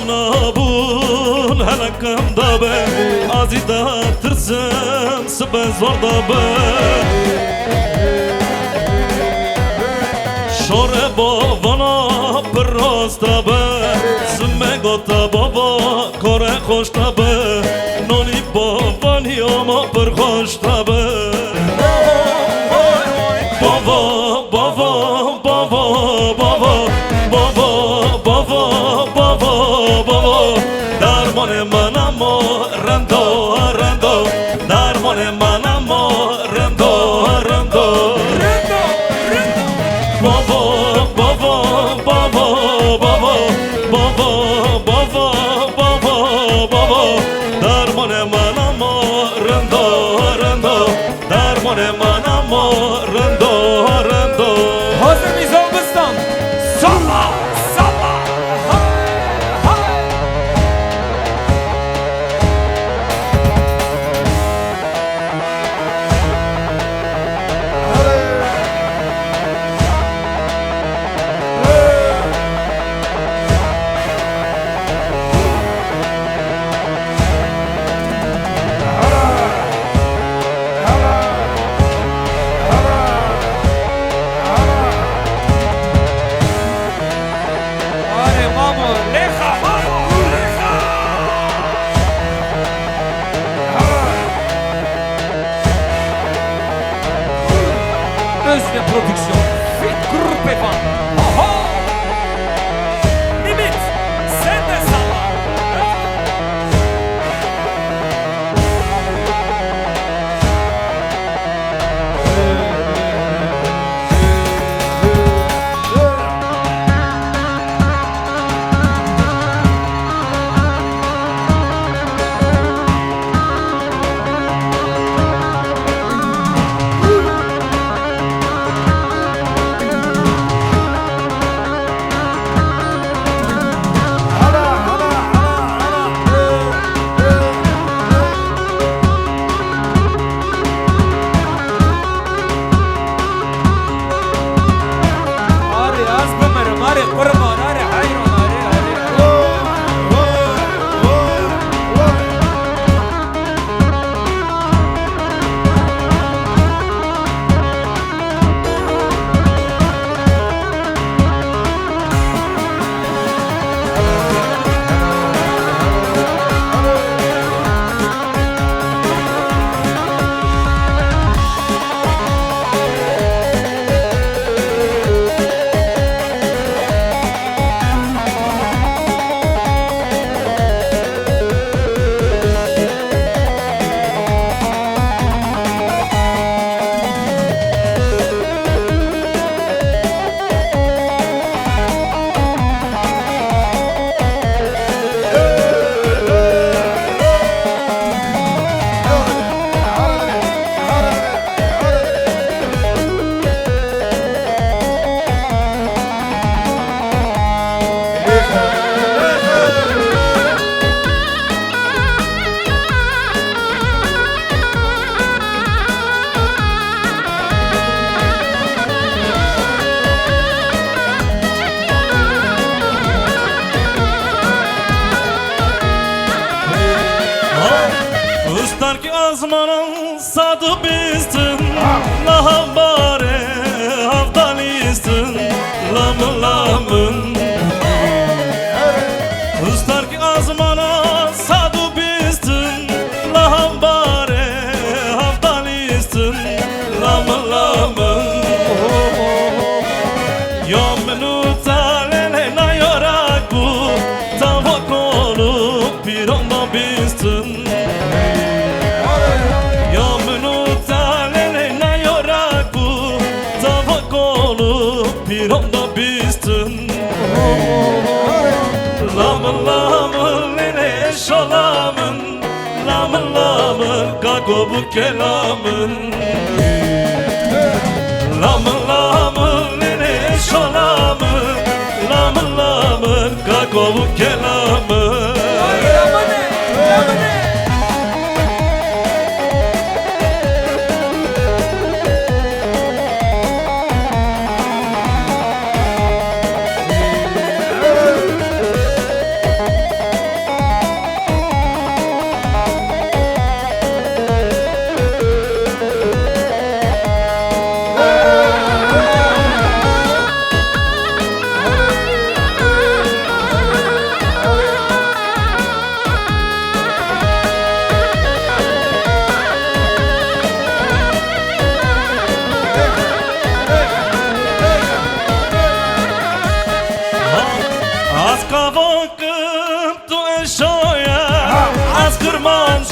نابون هلکم دابه آزیده ترسم سبز وردابه شوره بابانا پر راستابه سمه گوتا بابا کاره خوشتابه نونی بابانی اما پر خوشتابه بابا بابا بابا بابا بابا بابا بابا بابا درمان منم رندو رندو درمان منم رندو رندو بابا بابا بابا بابا بابا بابا بابا بابا درمان منم رندو رندو درمان منم رندو رندو Hazır mıyız Avgustan? Salla! Salla! Hadi mamo, leha mamo, leha! Özne Prodüksiyon, Fit Grup Evan. Aha! Limit, sen de salla. Hadi az bömerim, hadi kurban, hadi hayran, hadi. Ustar ki azmanın sadı bizsin Laha bare havdalistin Lamın lamın Ustar ki azmanın sadı bizsin Laha bare havdalistin Lamın lamın Yomenu talele na yorak bu Tavak olup bir onda bizsin bir onda bizsin Lamın lamın lele şalamın Lamın lamın kako bu kelamın Lamın lamın lele şalamın Lamın lamın kako bu kelamın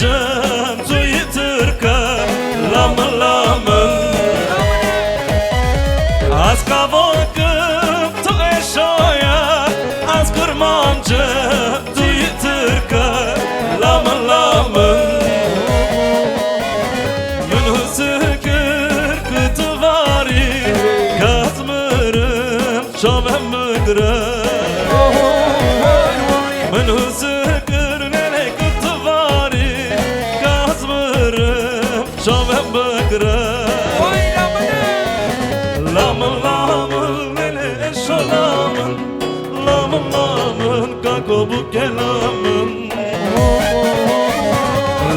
kırmancım Zuyi Türk'e lamın lamın Az kavakım tu eşoya Az kırmancım Zuyi Türk'e lamın lamın Min hüzükür kıtıvari Kazmırım şovem mıgre Min hüzükür nene kıtıvari Kazmırım şovem mıgre Lamın lamın nene şolamın Lamın lamın kako bu kelamın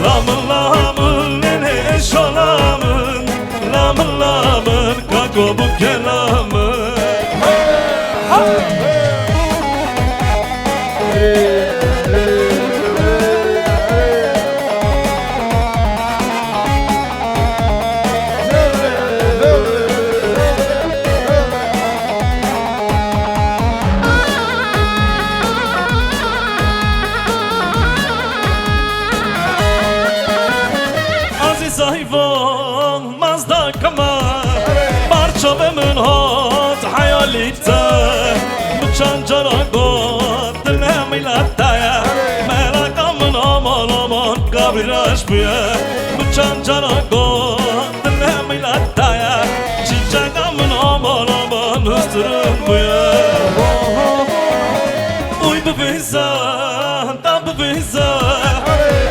Lamın lamın nene şolamın Lamın lamın kako bu kelamın Aziz hayvan mazda kamar Barça ve münhat hayalikte Bıçan caragot diline milattaya Merakamın aman aman kabir aşbıya Bıçan caragot diline milattaya Çiçekamın aman aman hıstırın buya Uy bu bize, da bu bize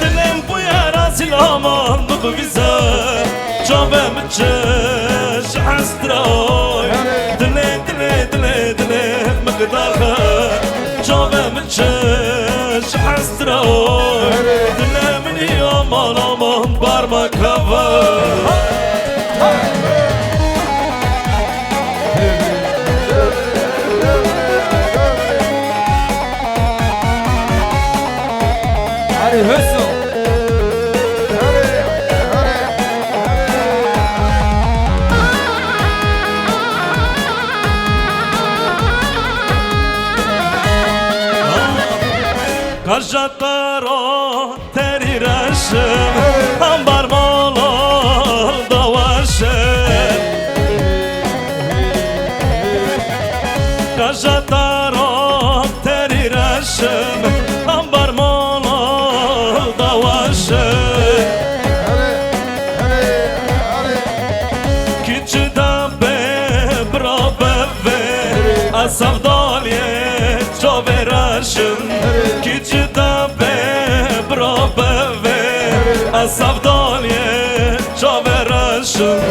Dilim bu yara silaman bu bize Çabem çeş hastroy Dile dile dile dile mıkdarha Çabem çeş hastroy Dile mini aman aman parmak hava Hadi hızlı. Kajataro teri reşim Ambar malar davaşim Kajataro teri reşim Ambar malar davaşim Kiçida be bra beve Asavdaliye çove reşim Kiçida be bra beve Asavdaliye çove reşim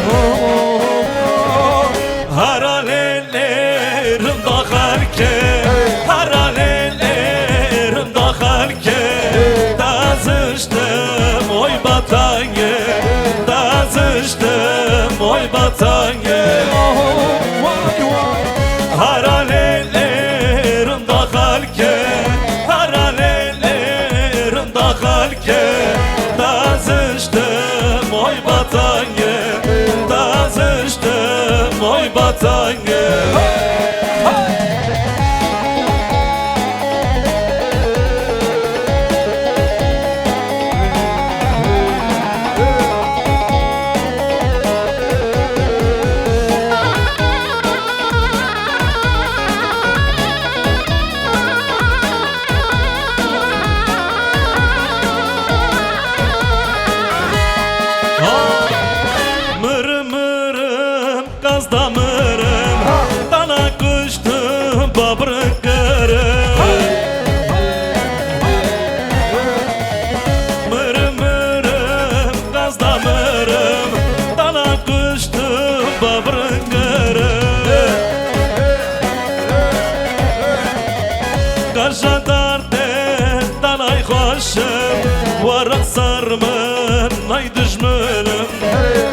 Haralelerim daxarke Haralelerim daxarke Dazıştım oy batange Dazıştım oy batange Haralelerim daxarke Haralelerim daxarke Dazıştım oy batange Dazıştım oy batange Mırmırım gazda mırım Dana kuştum babrıkırım Mırmırım gazda mırım Dana kuştum babrıkırım Karşadar den ay hoşum Varak sarmın ay düşmünüm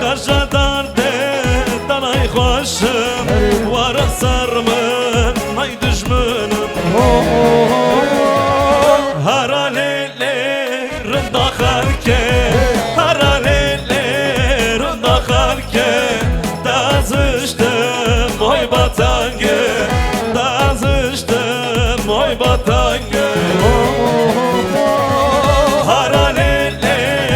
Karşadar den ay hoşum Varak sarmın ay düşmünüm Haralelerim daxarke Haralelerim daxarke Dazıştım oy batange Dazıştım oy batange Haralelerim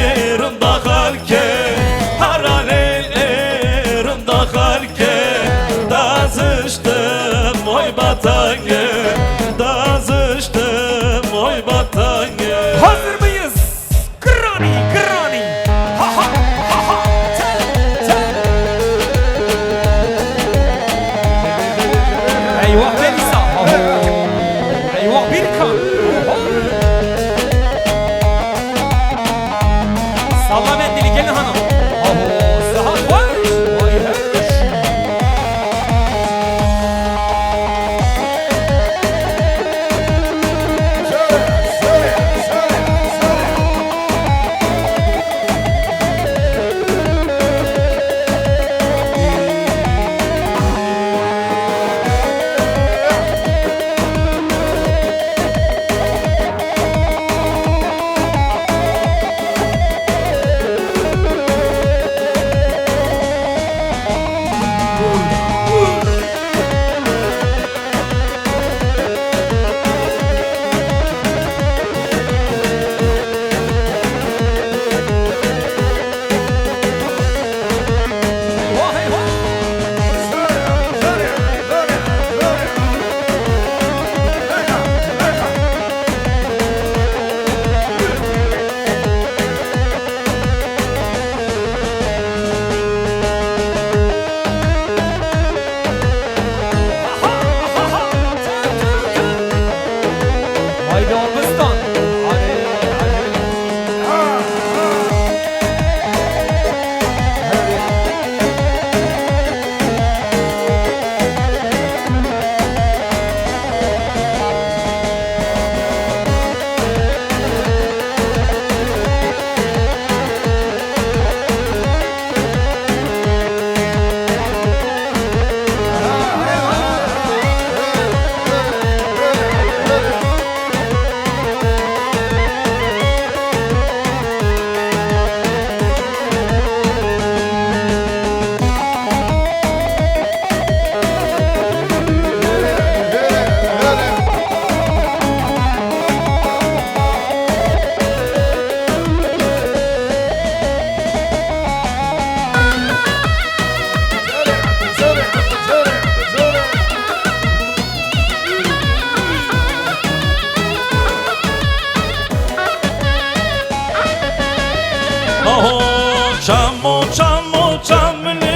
çamını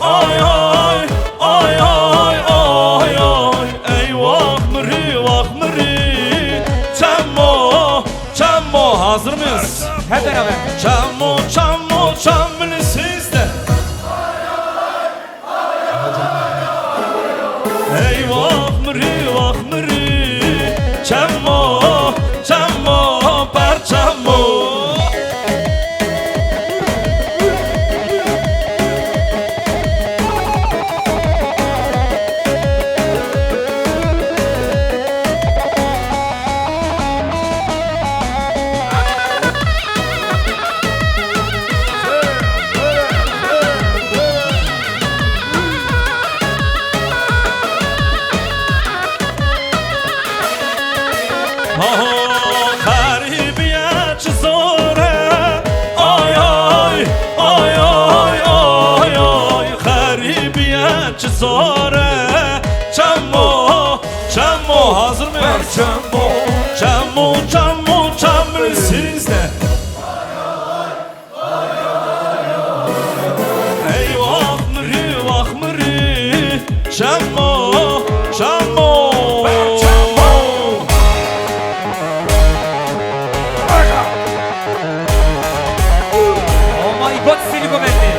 Ay ay ay ay ay ay Ey vah mırı Çammo hazır mıyız? Hep beraber. Çamını sizde Ey vah mırı Çammo parçammo Zore Çammo hazır mıyız? Çammo sizde Ey vah mırı Çammo Oh my god, Siliko Bende.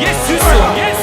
Yes, Suso, yes.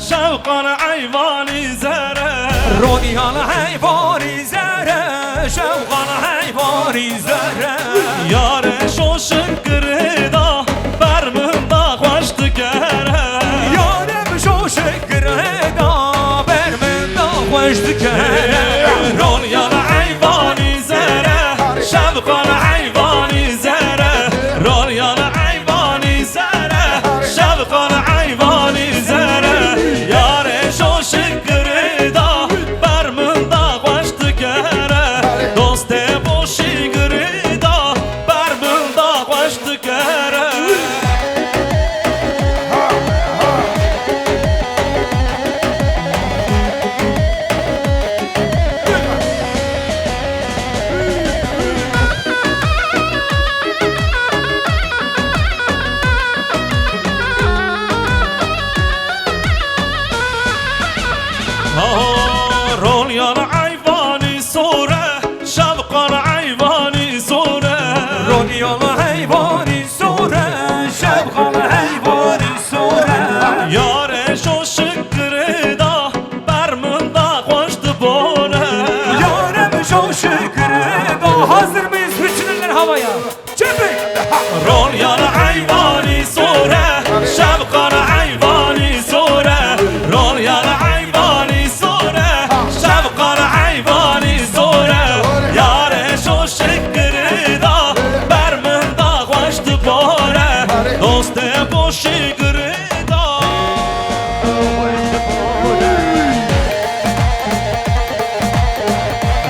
شوقنا عيواني زره روني على حيواني زهره شوقنا حيواني زهره يار شو شكردا برمندا خوش دکره یارم شو شکردا برمندا خوش دکره رونیان عیوانی زره شوقان عیوانی زره رونیان عیوانی زره شوقان عیوانی زره یار شو شکردا برمندا خوش دکره دوست بوشی گردا برمندا خوش دکره رونیان عیوانی سوره شوقان عیوانی سوره رونی على حیوانی سوره شوقان حیوانی سوره یار شو شکردا برمندا خوشtu bone یارم شو شکردا hazır mıyız bütün eller havaya çepik رونیان عیوانی سوره شوقان عیوانی سوره رونیان عیوانی سوره شوقان عیوانی سوره یار شو شکردا برمندا خوشtu bone دوست بوشی گردا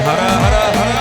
هره هره هره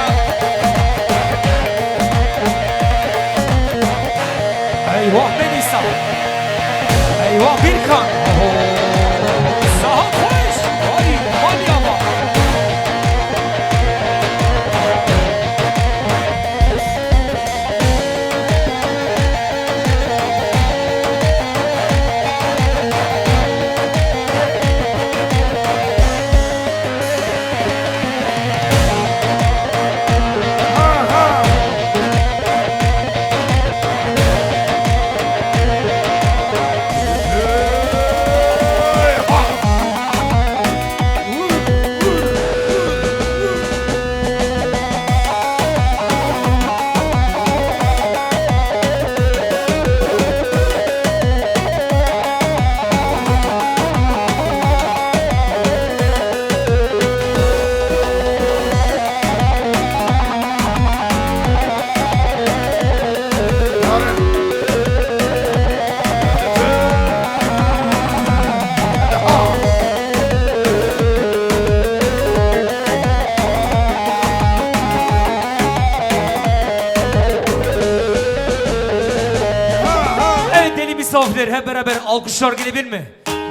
misafirler hep beraber alkışlar gelebilir mi?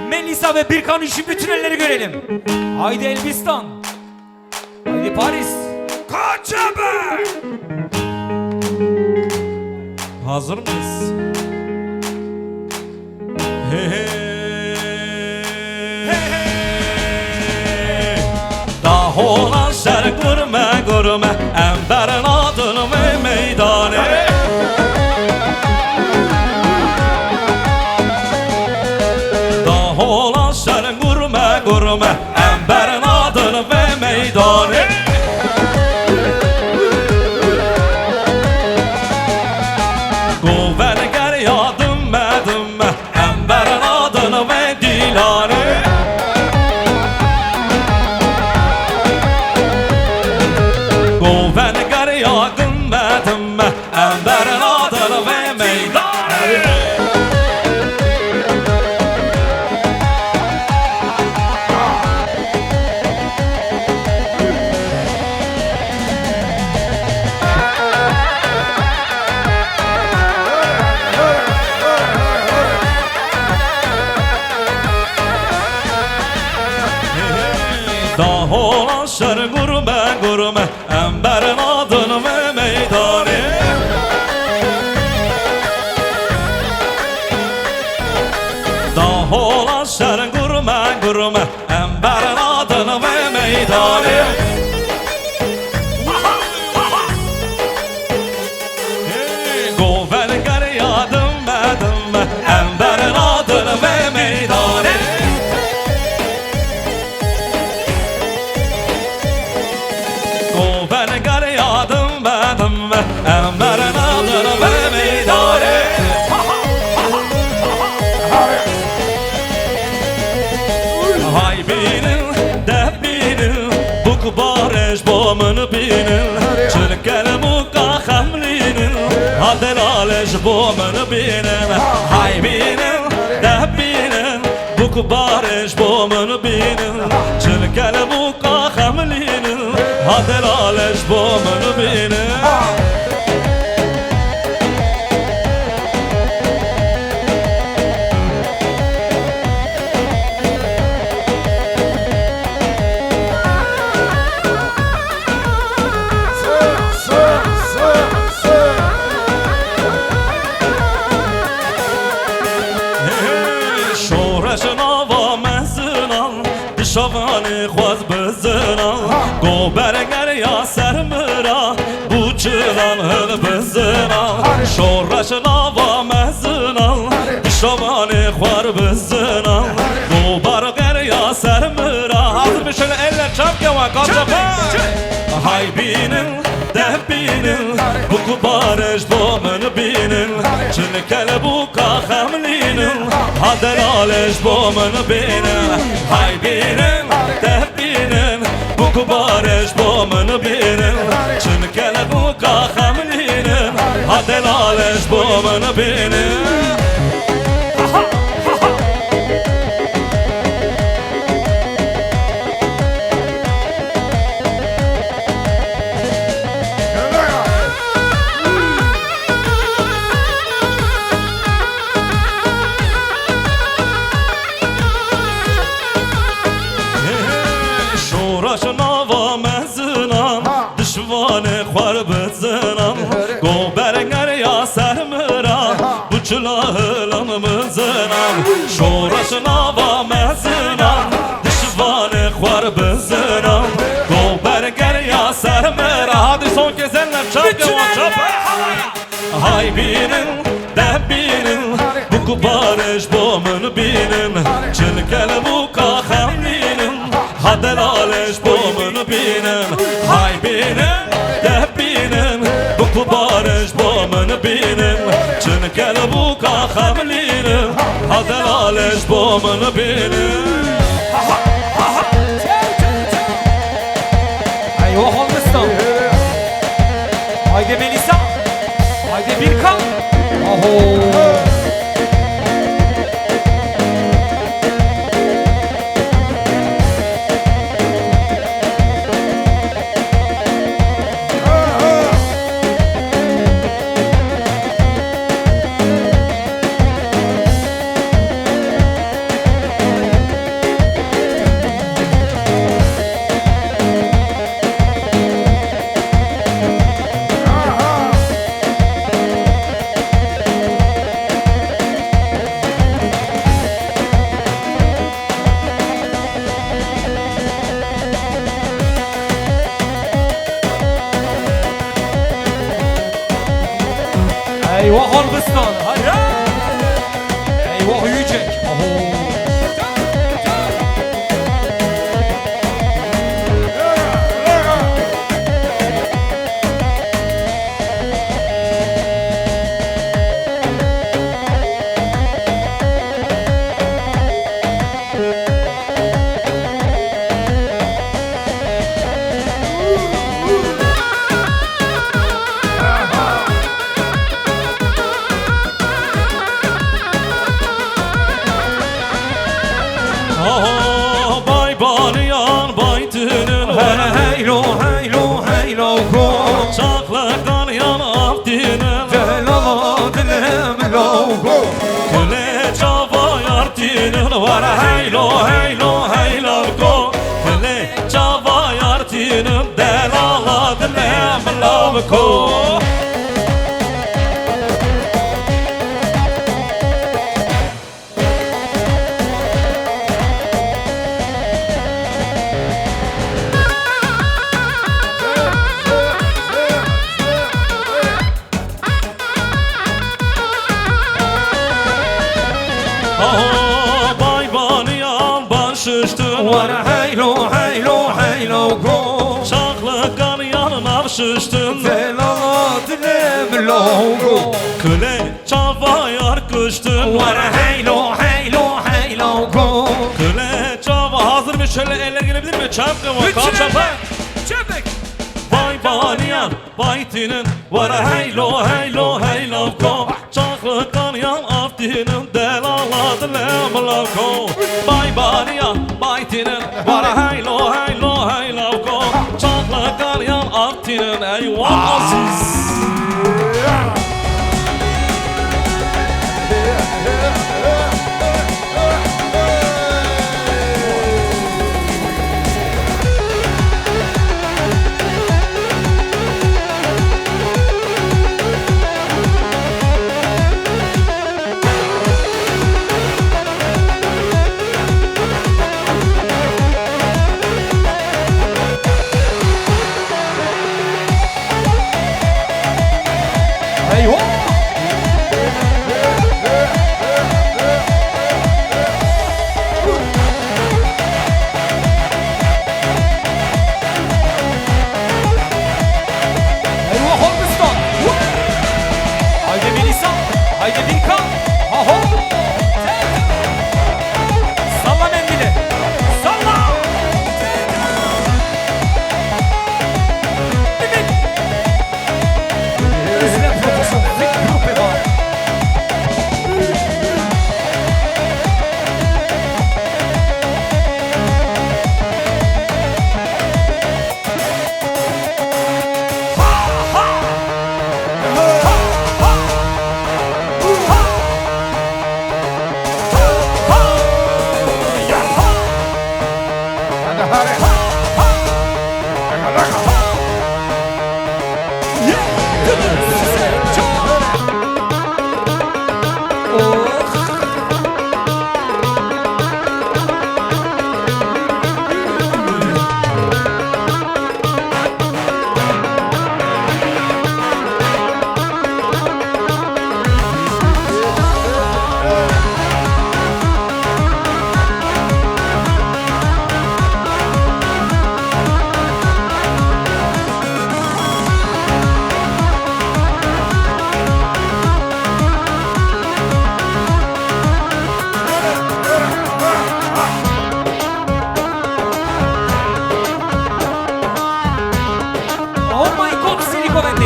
Melisa ve Birkan için bütün elleri görelim. Haydi Elbistan. Haydi Paris. Kocaman. Hazır mıyız? Hey hey. Daha olan şer gurme gurme Emberin adını ve meydanı Daha olan şer gurme gurme Emberin adını ve meydanı Guvveni ger yadım medim Emberin adını ve dilanı Guvveni ger yadım medim Emberin adını ve meydanı Daha olan şer gurme gurme Emberin adını ve meydanı Daha olan şer gurme gurme Emberin adını ve meydanı Guvveni ger yadım medim Emberin adını ve meydanı Guvveni ger yadım medim Emberin adını ve meydanı Hay binin de binin Bu kubareş bomunu binin Çırkele muka hamlinin Hadelaleş bomunu binin Hay binin de binin Bu kubareş bomunu binin Çırkele muka hamlinin Hadelaleş bomunu binin Şavani xoaz bizinan Gober ger ya sermira Bu çılan hıl bizinan Şoraş nava mezinan Şavani xoar bizinan Gober ger ya sermira Hazır bir şöyle eller çapkava kapçapa Hay binin de binin Bu kubareş bomunu binin Çınkel bu kahamlinin Hadelaleş bomunu binin Hay binin de binin Bu kubareş bomunu binin Çınkel bu kahamlinin Hadelaleş bomunu binin Şunava mezinan Düşvanı xwar bizinan Gober ger ya sermira Bu çılahılan mizinan Şora şunava mezinan Düşvanı xwar bizinan Gober ger ya sermira Hadi son kez eller çap çap Hay binin de binin Bu kubareş bomunu binin Çılkel bu kahamlinin Hadelaleş bomunu binin Hay binin de binin Bu kubareş bomunu binin Çınkel bu kahamlinin Hadelaleş bomunu binin Haydi Holmistan. Haydi Melisa. Haydi Birkan. Aho. Eyvah Albistan. Hayır. Eyvah Yücek. Aho. Aha bay baniyan baytının var Heylo heylo heylo go. Çakla kanayan abdinin Delala dilim logo. Kule cava yartinin var Heylo heylo heylo go Kule cava yartinin delala dilim logo Aha bay baniyan başıştın Var heylo heylo heylo go. Çaklı kanayan avşıştın Delala dilim logo. Kule cava yarkıştın Var heylo heylo heylo go. Kule cava hazır mı? Şöyle eller gelebilir mi? Çapkın mı? Kal çapa Çöpek. Bay baniyan baytinin var heylo heylo heylo go Çaklı kanayan avdinin delaladı lemla go Bay baniyan baytinin var heylo heylo heylo go Çaklı kanayan avdinin eyvallah olsun Eyvah. Eyvah Albistan. Haydi Melisa. Haydi Bilkan. Aho. Salla mendili. Salla. Evet. Bizler profesyonellik grubu var. Oh my god, Siliko Bendy.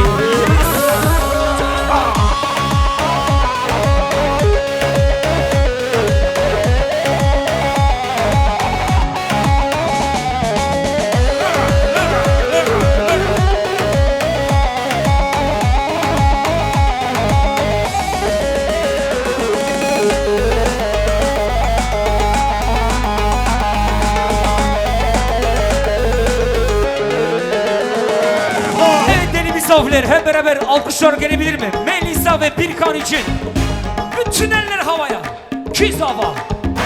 Evet deli misafirler hep beraber alkışlar gelebilir mi? Melisa ve Birkan için. Bütün eller havaya. Ki zava,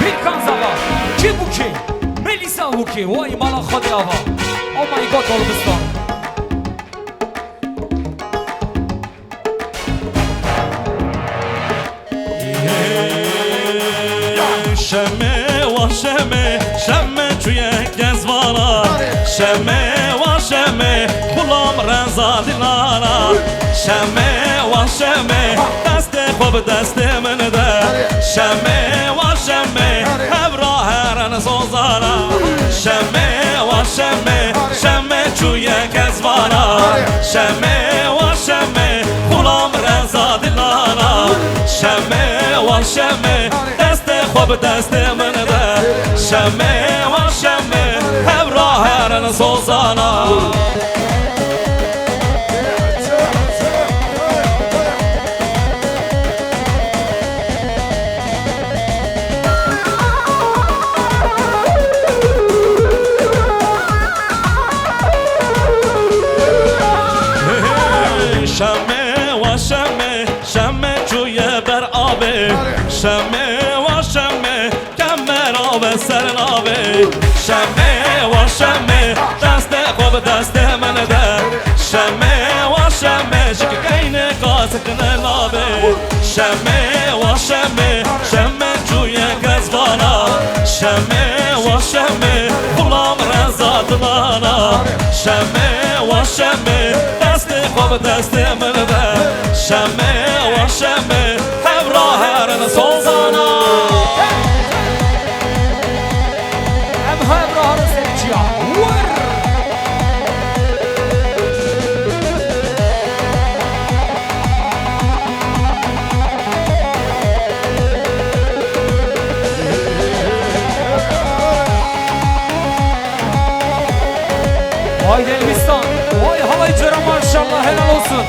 Birkan zava, ki buki, Melisa buki, vay mala hadi hava. Oh my god Albistan. Şemme va şemme, şemme çüye gezvana. Şemme va şemme, bulam renza dilara. Şemme va şemme, deste xob deste min de. Şemme va şemme, hevra heren sozana. Şemme va şemme, şemme çüye gezvana. Şemme va şemme, bulam renza dilara. Şemme va şemme, deste xob deste min de. Şemme va şemme, hevra heren sozana. Şemme va şemme, şemme çuye ber abi. Şemme va şemme, kemer abi serin abi. Şemme va şemme, deste xob deste min de. Şemme va şemme, şiki kayne kasıknen abi. Şemme va şemme, şemme çuye gezvana. Şemme va şemme, bulam rezadlana. Şemme va şemme, xob deste min de. Şemme va şemme, hevra heren sozana. Hem hevra heren sericiya. Vay Elbistan, vay havayı cöre maşallah helal olsun.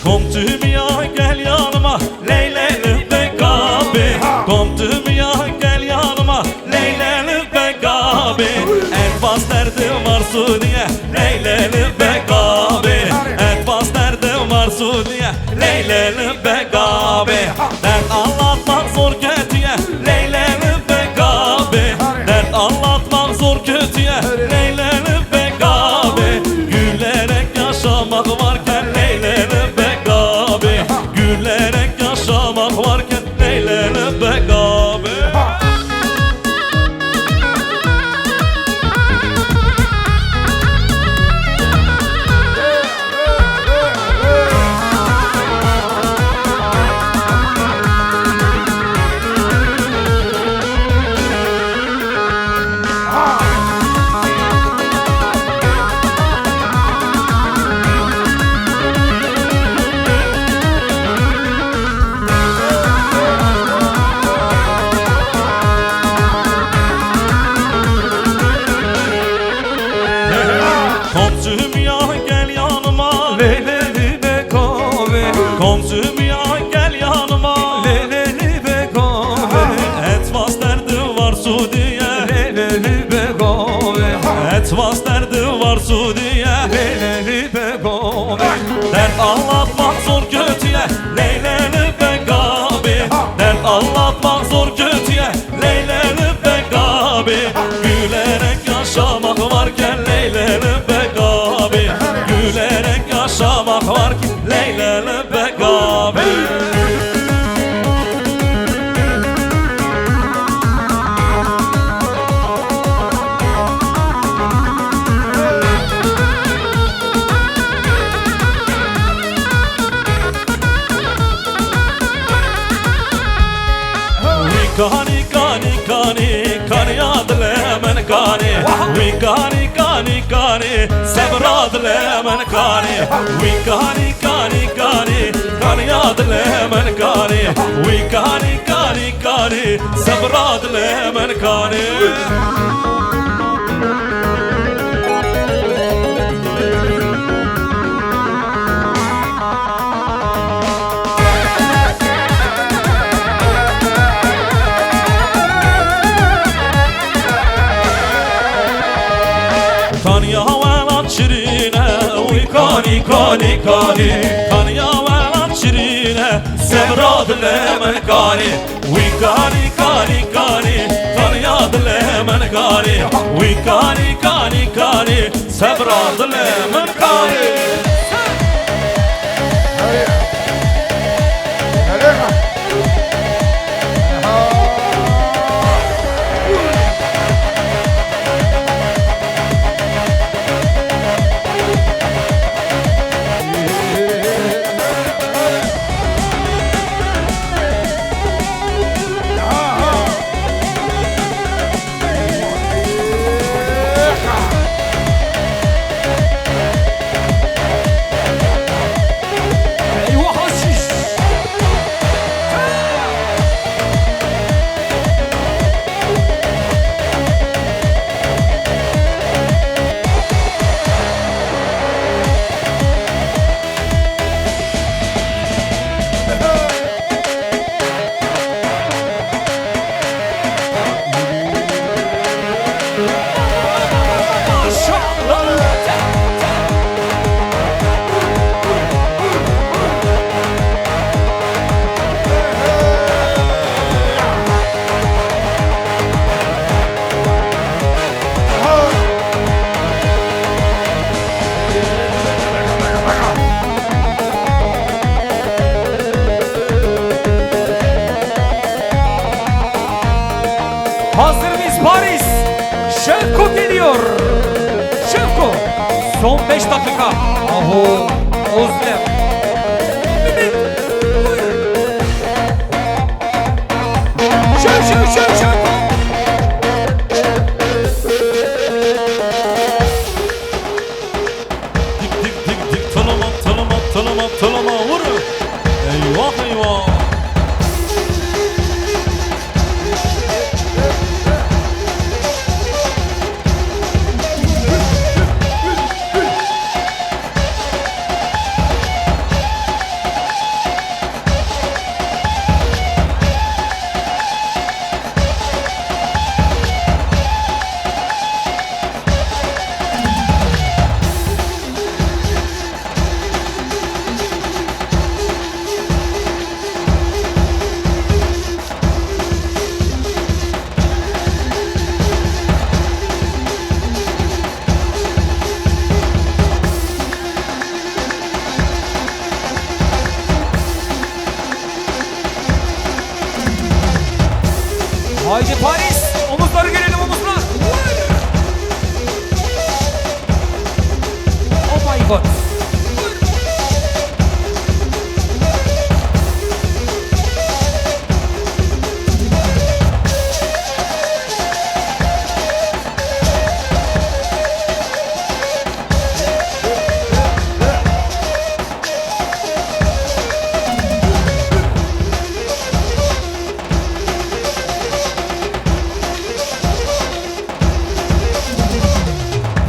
Kom dünya gel yanıma, Leyle'li Begabi. Kom dünya gel yanıma, Leyle'li Begabi. Etbas derdim var Sudiye, Leyle'li Begabi. Etbas derdim var Sudiye, Leyle'li Begabi. Dert anlatmak zor kötüye, Leyle'li Begabi. Dert anlatmak zor kötüye, Leyle'li Begabi. Gülerek yaşamak varken Leyle'li Begabi. Gülerek yaşamak varken Leyle'li Begabi. Komşum ya gel yanıma, Leyle'li Begabi. komşum ya gel yanıma. Leyle'li Begabi. Etmaz derdim var Sudiye, Leyle'li Begabi. etmaz derdim var Sudiye. Leyle'li Begabi. Dert anlatmak zor kötüye, Leyle'li Begabi. Dert anlatmak zor kötüye, Leyle'li Begabi. Gülerek yaşamak varken Leyle'li Begabi. Gülerek yaşamak varken Leyle'li Begabi. kani kani kani kani adle men kani we kani kani kani sabradle men kani we kani kani kani kani adle men kani we kani kani kani sabradle men kani Kanya velat şirine Uy kani kani kani Kanya velat şirine Sevrad lemen kani Uy kani kani kani Kanya lemen kani Uy kani kani kani Sevrad lemen kani Hazır mıyız Paris? Şevko geliyor. Şevko. Son 5 dakika. Aho. Özlem. Mehmet. Şev. Dik talama vur eyvah Haydi Paris. Omuzları görelim omuzlar. Oh my god.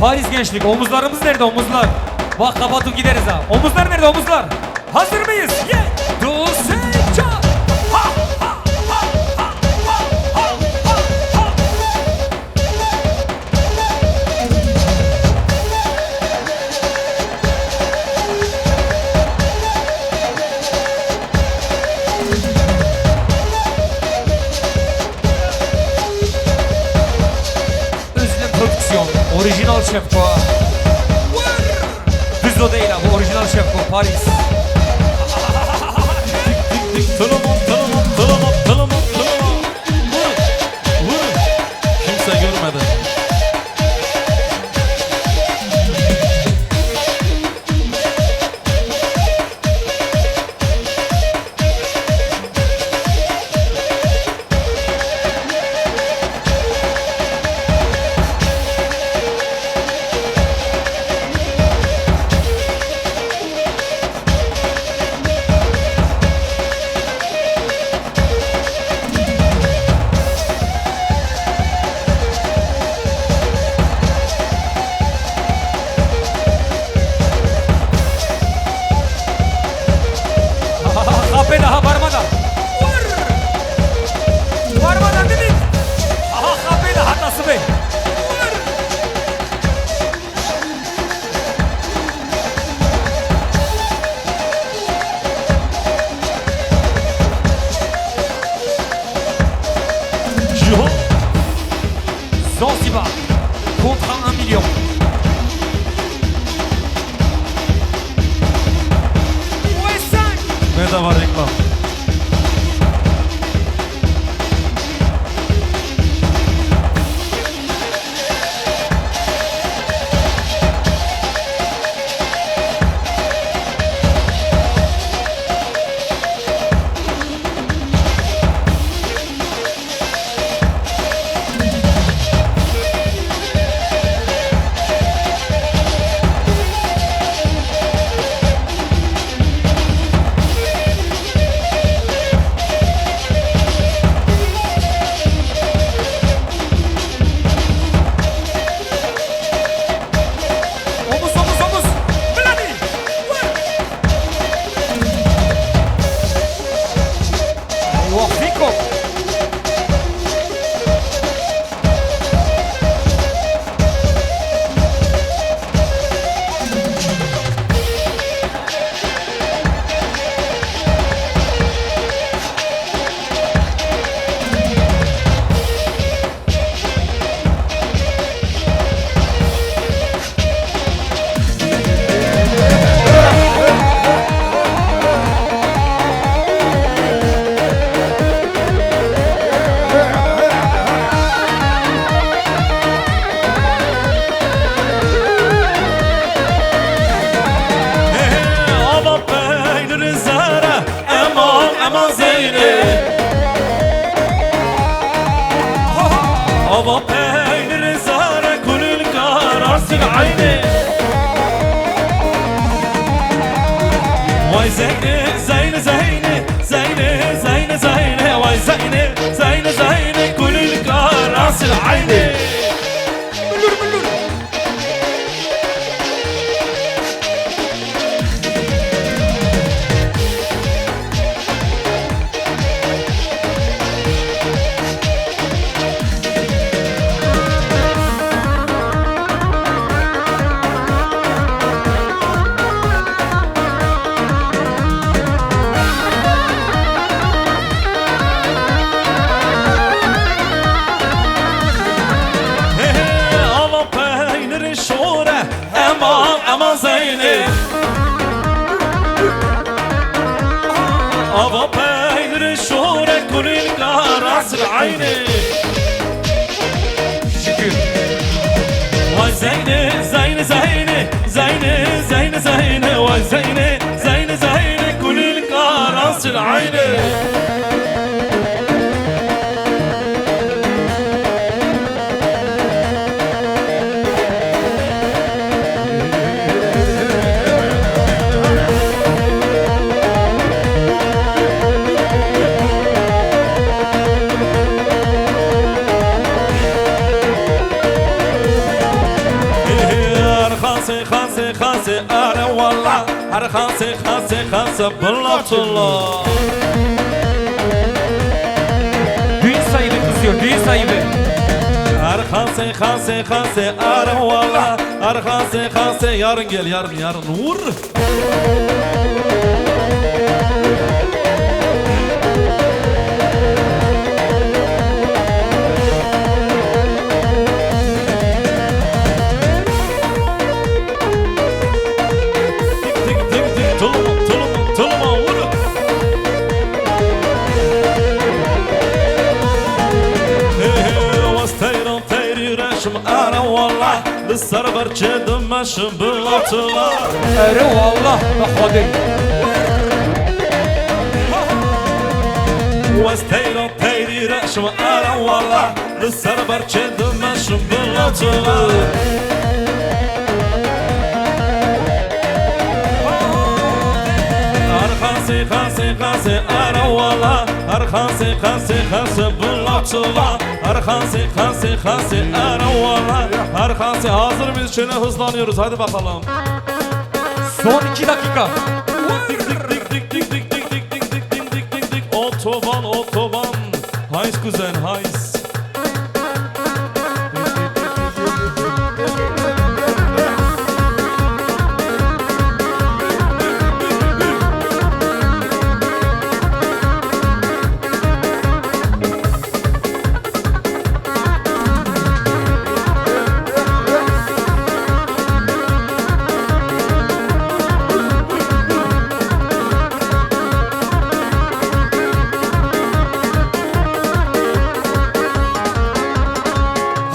Paris gençlik, omuzlarımız nerede omuzlar? Bak kapatıp gideriz ha. Omuzlar nerede omuzlar? Hazır mıyız? Yeah. Doseca. Ha ha ha ha ha ha ha. Özlem Prodüksiyon, orijinal Şevko. Düz o değil ha, bu orijinal Şevko, Paris. Dik talama vur kimse görmedi. Varmadan değil mi? Aha kapıyla hatası bey. Cihan. Zanzibar contre 1 million. Ouais 5. Bedava reklam. Omuz omuz omuz. Melanie. Eyvah Fiko. Ama peynir zara aman aman Zeynep. Ama peynir zara kulül kararsın ayni. Vay Zeyne Zeyne Zeyne Zeyne Zeyne Zeyne vay Zeyne Zeyne Zeyne kulül kararsın ayni. Müllür müllür. Ama peynir şore aman aman Zeynep. Ama peynir şore kulül kararsın ayni. Şükür. Vay Zeyne Zeyne Zeyne Zeyne Zeyne Zeyne vay Zeyne Zeyne Zeyne kulül kararsın ayni. خاصي خاصي خاصي أنا والله أنا خاصي خاصي خاصي بالله الله. Düğün sahibi kızıyor, düğün sahibi. Arkası khası khası ara valla arkası khası yarın gel yarın vur. Tik tik tik tik tuluma vur. واستيرن تيري رشم انا والله للسربر جدم مشم بالطلا. Ere vallah ve Kadir. واستيرن تيري رشم انا والله للسربر جدم مشم بالطلا. خاصي خاصي خاصي انا والله خاصي خاصي خاصي بالطلا. خاصي خاصي خاصي انا والله خاصي hazır mıyız? Şöyle hızlanıyoruz hadi bakalım. Son 2 dakika. Tik tik tik tik tik tik tik tik tik tik tik tik tik tik. Otoban otoban. Hayız kuzen hayız.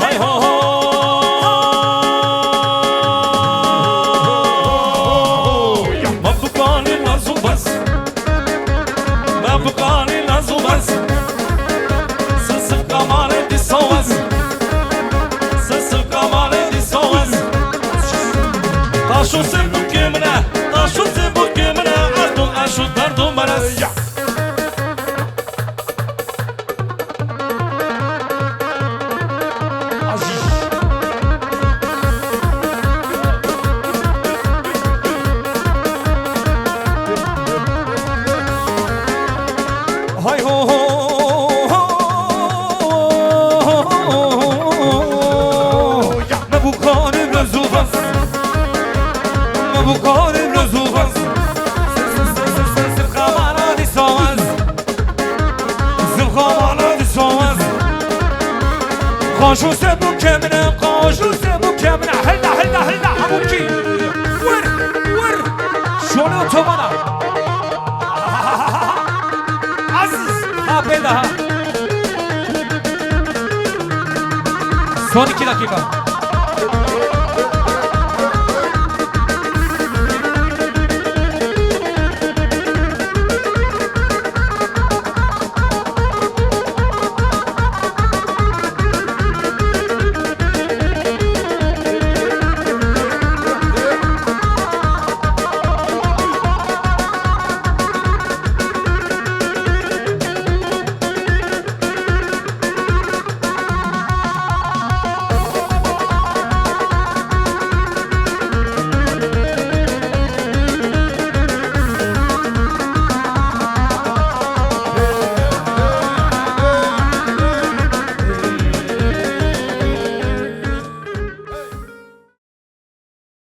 Hay ho ho. Mabukani nazubas. Mabukani nazubas. Sısıf kamale disovas. Sısıf kamale disovas. Taşu se bu kemine, taşu se bu kemine, ardun aşu dardun baras. Aziz. Hay ho ho ho. Ne bu kanı nazuvas. Ne bu kanı nazuvas. Zıvkamana disovas. Zıvkamana disovas. Kaşu se bu kemine, kaşu se bu kemine. Hella hella hella hamuki. Vur vur. Şöyle otobana. Aziz. Ha ben daha. Son 2 dakika.